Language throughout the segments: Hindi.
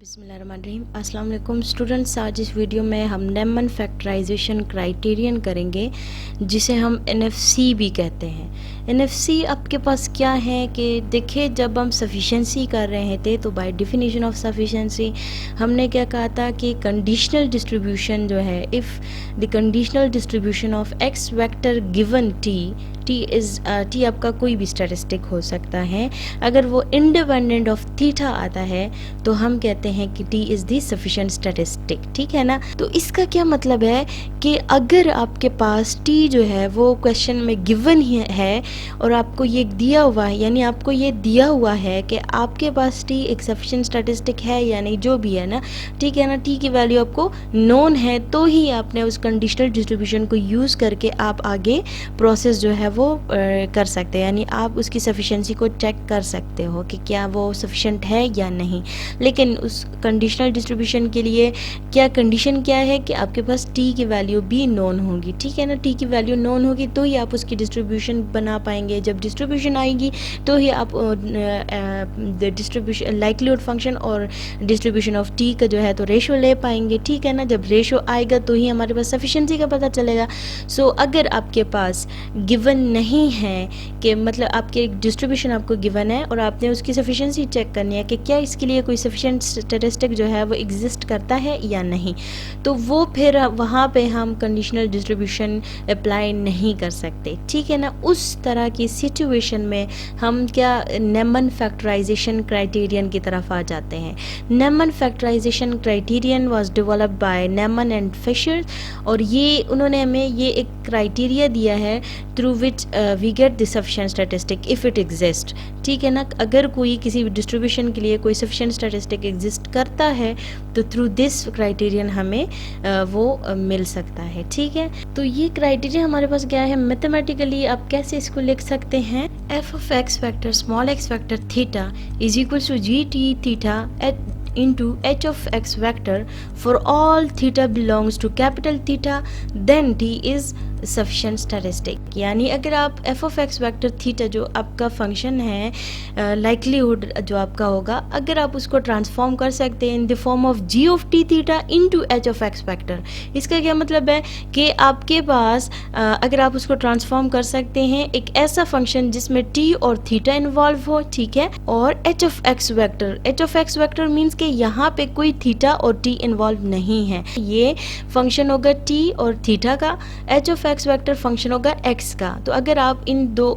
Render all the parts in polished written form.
बिस्मिल्लाहिर्रहमानिर्रहीम। अस्सलाम वालेकुम स्टूडेंट्स, आज इस वीडियो में हम नेमन फैक्टराइजेशन क्राइटेरियन करेंगे जिसे हम एनएफसी भी कहते हैं। एनएफसी आपके पास क्या है कि देखिए, जब हम सफिशेंसी कर रहे थे तो बाय डेफिनेशन ऑफ सफिशेंसी हमने क्या कहा था कि कंडीशनल डिस्ट्रीब्यूशन जो है, if the conditional distribution of x vector given T आपका कोई भी स्टैटिस्टिक हो सकता है, अगर वो इंडिपेंडेंट ऑफ थीटा आता है तो हम कहते हैं कि T is the sufficient statistic. ठीक है ना। तो इसका क्या मतलब है कि अगर आपके पास टी जो है वो क्वेश्चन में गिवन ही है और आपको ये दिया हुआ है, यानी आपको ये दिया हुआ है कि आपके पास टी एक सफिशेंट स्टैटिस्टिक है या नहीं, जो भी है ना, ठीक है ना, टी की वैल्यू आपको नोन है, तो ही आपने उस कंडीशनल डिस्ट्रीब्यूशन को यूज़ करके आप आगे प्रोसेस जो है वो कर सकते हैं, यानी आप उसकी सफिशेंसी को चेक कर सकते हो कि क्या वो सफिशेंट है या नहीं। लेकिन उस कंडीशनल डिस्ट्रीब्यूशन के लिए क्या कंडीशन क्या है कि आपके पास टी की वैल्यू भी नोन होगी। ठीक है ना, टी की वैल्यू नोन होगी तो ही आप उसकी डिस्ट्रीब्यूशन बना पाएंगे। जब डिस्ट्रीब्यूशन आएगी तो ही आप डिस्ट्रीब्यूशन लाइक्लीहुड फंक्शन और डिस्ट्रीब्यूशन ऑफ टी का जो है तो रेशो ले पाएंगे। ठीक है ना, जब रेशो आएगा तो ही हमारे पास सफिशेंसी का पता चलेगा। सो अगर आपके पास गिवन नहीं है कि मतलब आपके डिस्ट्रीब्यूशन आपको गिवन है और आपने उसकी सफिशेंसी चेक करनी है कि क्या इसके लिए कोई सफिशेंट स्टैटिस्टिक जो है वो एग्जिस्ट करता है या नहीं, तो वो फिर वहाँ पे हम कंडीशनल डिस्ट्रीब्यूशन अप्लाई नहीं कर सकते। ठीक है ना, उस तरह की सिचुएशन में हम क्या नेमन फैक्टराइजेशन क्राइटेरियन की तरफ आ जाते हैं। Neyman factorization criterion was developed by Neyman and Fisher, और ये उन्होंने हमें ये एक क्राइटेरिया दिया है through which we get the sufficient statistic if it exist. ठीक है ना, अगर कोई किसी डिस्ट्रीब्यूशन के लिए कोई सफिशेंट स्टैटिस्टिक एग्जिस्ट करता है तो थ्रू दिस क्राइटेरियन हमें वो मिल सकता है। ठीक है, तो ये क्राइटेरिया हमारे पास क्या है, मैथमेटिकली आप कैसे इसको लिख सकते हैं, f of x factor small x factor theta is equal to g t theta into h of x vector for all theta belongs to capital theta, then t is sufficient statistic. यानी अगर आप F of x vector theta जो आपका फंक्शन है, लाइक्लीहुड जो आपका होगा, अगर आप उसको ट्रांसफॉर्म कर सकते हैं in the form of g of t theta into h of x vector. इसका क्या मतलब है कि आपके पास अगर आप उसको ट्रांसफॉर्म कर सकते हैं एक ऐसा फंक्शन जिसमें टी और थीटा इन्वॉल्व हो, ठीक है, और H of x vector means कि यहाँ पे कोई थीटा और टी इन्वॉल्व नहीं है। ये फंक्शन होगा टी और थीटा का, H of x vector function होगा एक्स का। तो अगर आप इन दो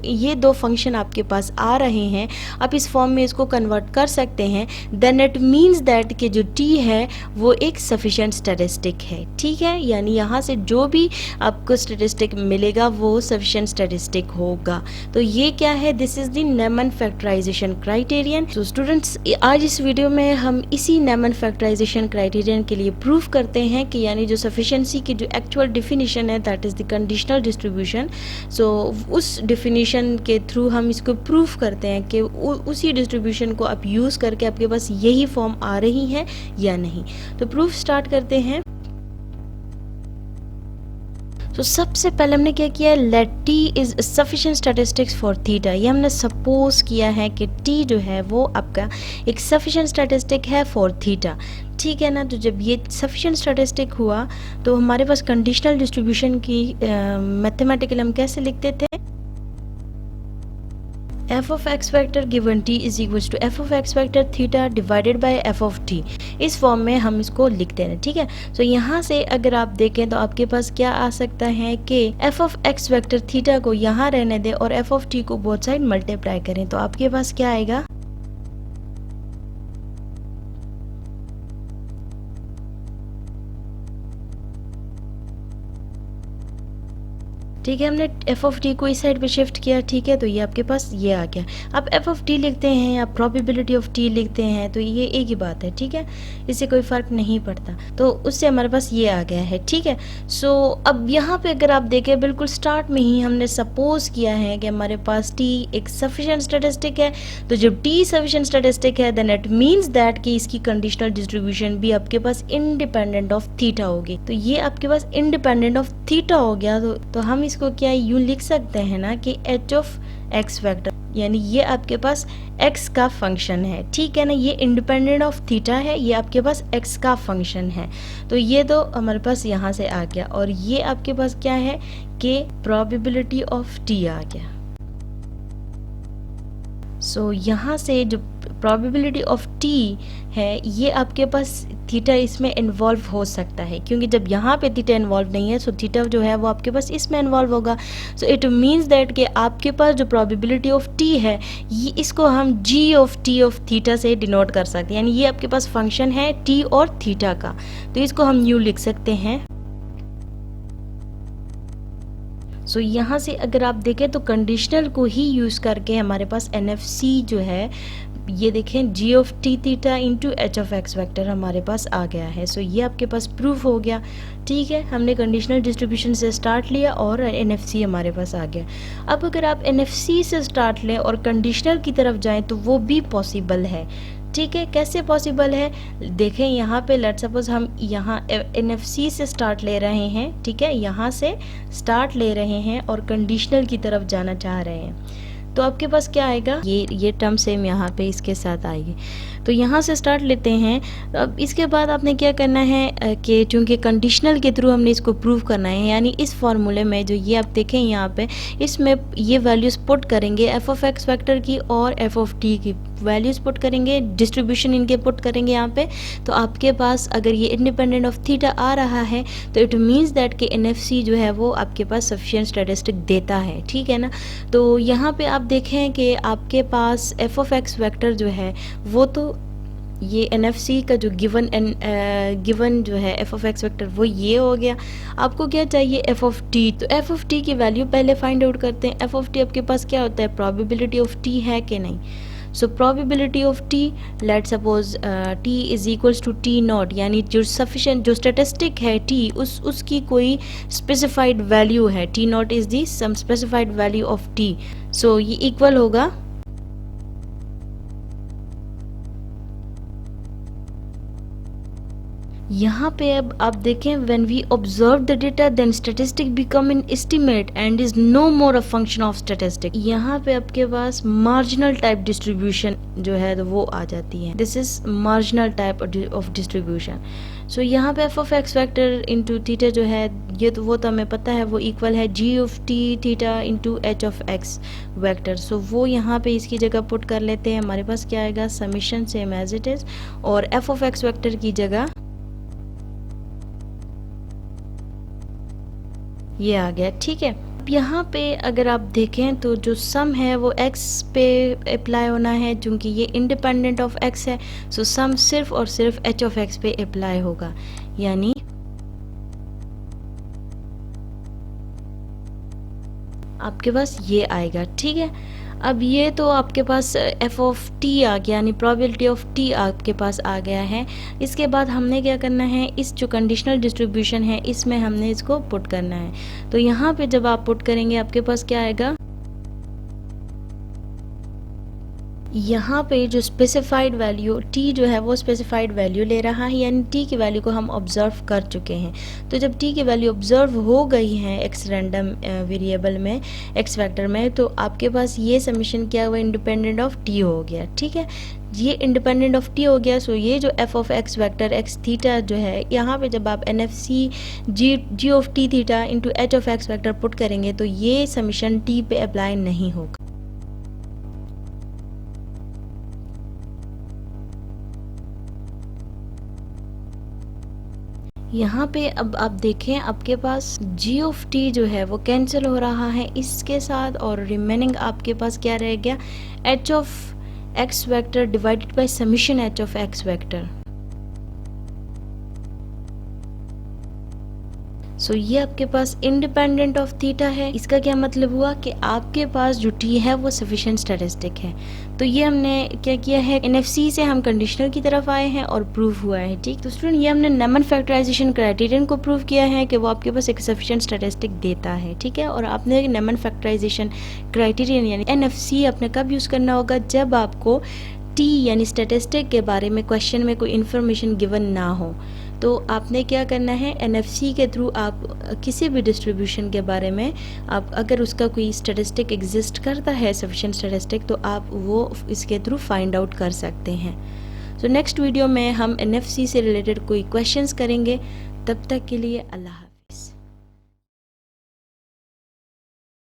ये दो फंक्शन आपके पास आ रहे हैं, आप इस फॉर्म में इसको कन्वर्ट कर सकते हैं, देन इट मीन्स दैट कि जो टी है वो एक सफिशेंट स्टैटिस्टिक है। ठीक है, यानी यहाँ से जो भी आपको स्टैटिस्टिक मिलेगा वो सफिशेंट स्टैटिस्टिक होगा। तो ये क्या है, this is the Neyman factorization criterion. तो स्टूडेंट्स, आज इस वीडियो में हम इसी नेमन फैक्टराइजेशन क्राइटेरियन के लिए प्रूव करते हैं कि यानी जो सफिशेंसी की जो एक्चुअल डिफिनीशन है that is the conditional distribution. So उस डिफिनीशन के थ्रू हम इसको प्रूव करते हैं कि उसी डिस्ट्रीब्यूशन को आप यूज़ करके आपके पास यही फॉर्म आ रही है या नहीं। तो प्रूफ स्टार्ट करते हैं। तो सबसे पहले हमने क्या किया, let t is sufficient statistics for theta. ये हमने सपोज किया है कि टी जो है वो आपका एक सफिशिएंट स्टैटिस्टिक है फॉर थीटा। ठीक है ना, तो जब ये सफिशिएंट स्टैटिस्टिक हुआ तो हमारे पास कंडीशनल डिस्ट्रीब्यूशन की मैथमेटिकल हम कैसे लिखते थे, f of x vector given t is equals to f of x vector theta divided by f of t. इस फॉर्म में हम इसको लिखते हैं। ठीक है, तो यहाँ से अगर आप देखें तो आपके पास क्या आ सकता है कि F of x vector theta को यहाँ रहने दें और एफ ऑफ टी को बोथ साइड मल्टीप्लाई करें, तो आपके पास क्या आएगा, ठीक है, हमने एफ ऑफ टी को इस साइड पे शिफ्ट किया। ठीक है, तो ये आपके पास ये आ गया। अब एफ ऑफ टी लिखते हैं या प्रोबेबिलिटी ऑफ टी लिखते हैं तो ये एक ही बात है। ठीक है, इससे कोई फ़र्क नहीं पड़ता, तो उससे हमारे पास ये आ गया है। ठीक है, सो अब यहाँ पे अगर आप देखें बिल्कुल स्टार्ट में ही हमने सपोज किया है कि हमारे पास टी एक सफिशिएंट स्टैटिस्टिक है। तो जब टी सफिशिएंट स्टैटिस्टिक है देन इट मीन्स दैट कि इसकी कंडीशनल डिस्ट्रीब्यूशन भी आपके पास इंडिपेंडेंट ऑफ थीटा होगी। तो ये आपके पास इंडिपेंडेंट ऑफ थीटा हो गया। तो हम इसको क्या यूँ लिख सकते हैं ना कि एच ऑफ एक्स वेक्टर यानी ये आपके पास x का फंक्शन है, ठीक है ना। ये इंडिपेंडेंट ऑफ थीटा है, ये आपके पास x का फंक्शन है। तो ये तो हमारे पास यहाँ से आ गया, और ये आपके पास क्या है कि प्रोबेबिलिटी ऑफ t आ गया। सो यहाँ से जो प्रोबेबिलिटी ऑफ t है, ये आपके पास थीटा इसमें इन्वॉल्व हो सकता है, क्योंकि जब यहाँ पे थीटा इन्वॉल्व नहीं है, सो थीटा जो है वो आपके पास इसमें इन्वॉल्व होगा। सो इट मीन्स दैट कि आपके पास जो प्रोबेबिलिटी ऑफ t है, ये इसको हम g of t of theta से डिनोट कर सकते हैं, यानी ये आपके पास फंक्शन है t और थीटा का, तो इसको हम यूँ लिख सकते हैं। सो यहाँ से अगर आप देखें तो कंडीशनल को ही यूज़ करके हमारे पास NFC जो है, ये देखें g of t theta into h of x vector हमारे पास आ गया है। सो ये आपके पास प्रूफ हो गया, ठीक है। हमने कंडीशनल डिस्ट्रीब्यूशन से स्टार्ट लिया और NFC हमारे पास आ गया। अब अगर आप NFC से स्टार्ट लें और कंडीशनल की तरफ जाएं तो वो भी पॉसिबल है, ठीक है। कैसे पॉसिबल है, देखें यहाँ पे लेट्स सपोज हम यहाँ NFC से स्टार्ट ले रहे हैं, ठीक है, यहाँ से स्टार्ट ले रहे हैं और कंडीशनल की तरफ जाना चाह रहे हैं, तो आपके पास क्या आएगा, ये टर्म सेम यहाँ पे इसके साथ आएगी। तो यहाँ से स्टार्ट लेते हैं। अब इसके बाद आपने क्या करना है कि चूँकि कंडीशनल के थ्रू हमने इसको प्रूव करना है, यानी इस फार्मूले में जो ये आप देखें यहाँ पे, इसमें ये वैल्यूज़ पुट करेंगे f ऑफ x वेक्टर की और f ऑफ t की वैल्यूज़ पुट करेंगे, डिस्ट्रीब्यूशन इनके पुट करेंगे यहाँ पे। तो आपके पास अगर ये इंडिपेंडेंट ऑफ थीटा आ रहा है तो इट मीन्स दैट कि NFC जो है वो आपके पास सफिशिएंट स्टैटिस्टिक देता है, ठीक है ना। तो यहाँ पे आप देखें कि आपके पास f ऑफ x वेक्टर जो है वो, तो ये NFC का जो गिवन जो है f ऑफ x वेक्टर वो ये हो गया। आपको क्या चाहिए, f ऑफ t। तो f ऑफ t की वैल्यू पहले फाइंड आउट करते हैं। f ऑफ t आपके पास क्या होता है, प्रोबेबिलिटी ऑफ t है कि नहीं। So probability of t, let suppose t is equals to t not, यानी जो सफिशिएंट जो स्टैटिस्टिक है t, उसकी कोई स्पेसिफाइड वैल्यू है, t not is the some specified value of t। So ये इक्वल होगा यहाँ पे। अब आप देखें, when we observe the data then statistic become an estimate and is no more a function of statistic. यहाँ पे आपके पास मार्जिनल टाइप डिस्ट्रीब्यूशन जो है तो वो आ जाती है, this is marginal type of distribution. So यहाँ पे f of x vector into theta जो है, ये तो वो तो हमें पता है, वो इक्वल है g of t theta into h of x vector. So वो यहाँ पे इसकी जगह पुट कर लेते हैं, हमारे पास क्या आएगा, summation same as it is, और f ऑफ x वेक्टर की जगह ये आ गया, ठीक है। अब यहाँ पे अगर आप देखें तो जो सम है वो x पे अप्लाई होना है, क्योंकि ये इंडिपेंडेंट ऑफ x है। सो सम सिर्फ और सिर्फ h ऑफ x पे अप्लाई होगा, यानी आपके पास ये आएगा, ठीक है। अब ये तो आपके पास f ऑफ t आ गया, यानी प्रोबेबिलिटी ऑफ t आपके पास आ गया है। इसके बाद हमने क्या करना है, इस जो कंडीशनल डिस्ट्रीब्यूशन है इसमें हमने इसको पुट करना है। तो यहाँ पे जब आप पुट करेंगे आपके पास क्या आएगा, यहाँ पे जो स्पेसिफाइड वैल्यू t जो है वो स्पेसिफाइड वैल्यू ले रहा है, यानी t की वैल्यू को हम ऑब्जर्व कर चुके हैं। तो जब t की वैल्यू ऑब्जर्व हो गई है x रैंडम वेरिएबल में, x वेक्टर में, तो आपके पास ये समीशन क्या हुआ, इंडिपेंडेंट ऑफ t हो गया, ठीक है। ये इंडिपेंडेंट ऑफ t हो गया। सो ये जो f of x vector x theta जो है, यहाँ पे जब आप NFC g of t theta into h of x vector put करेंगे तो ये समीशन t पे अप्लाई नहीं होगा। यहाँ पे अब आप देखें आपके पास g ऑफ t जो है वो कैंसिल हो रहा है इसके साथ, और रिमेनिंग आपके पास क्या रह गया, h of x vector divided by summation h of x vector. So ये आपके पास इंडिपेंडेंट ऑफ थीटा है। इसका क्या मतलब हुआ कि आपके पास जो t है वो सफिशिएंट स्टैटिस्टिक है। तो ये हमने क्या किया है, NFC से हम कंडीशनल की तरफ आए हैं और प्रूफ हुआ है, ठीक। तो स्टूडेंट ये हमने नेमन फैक्टराइजेशन क्राइटेरियन को प्रूव किया है कि वो आपके पास एक सफिशिएंट स्टैटिस्टिक देता है, ठीक है। और आपने नेमन फैक्टराइजेशन क्राइटेरियन यानी NFC आपने कब यूज़ करना होगा, जब आपको t यानी स्टैटिस्टिक के बारे में क्वेश्चन में कोई इन्फॉर्मेशन गिवन ना हो। तो आपने क्या करना है, NFC के थ्रू आप किसी भी डिस्ट्रीब्यूशन के बारे में आप अगर उसका कोई स्टैटिस्टिक एग्जिस्ट करता है, सफिशिएंट स्टैटिस्टिक, तो आप वो इसके थ्रू फाइंड आउट कर सकते हैं। सो नेक्स्ट वीडियो में हम NFC से रिलेटेड कोई क्वेश्चंस करेंगे। तब तक के लिए अल्लाह।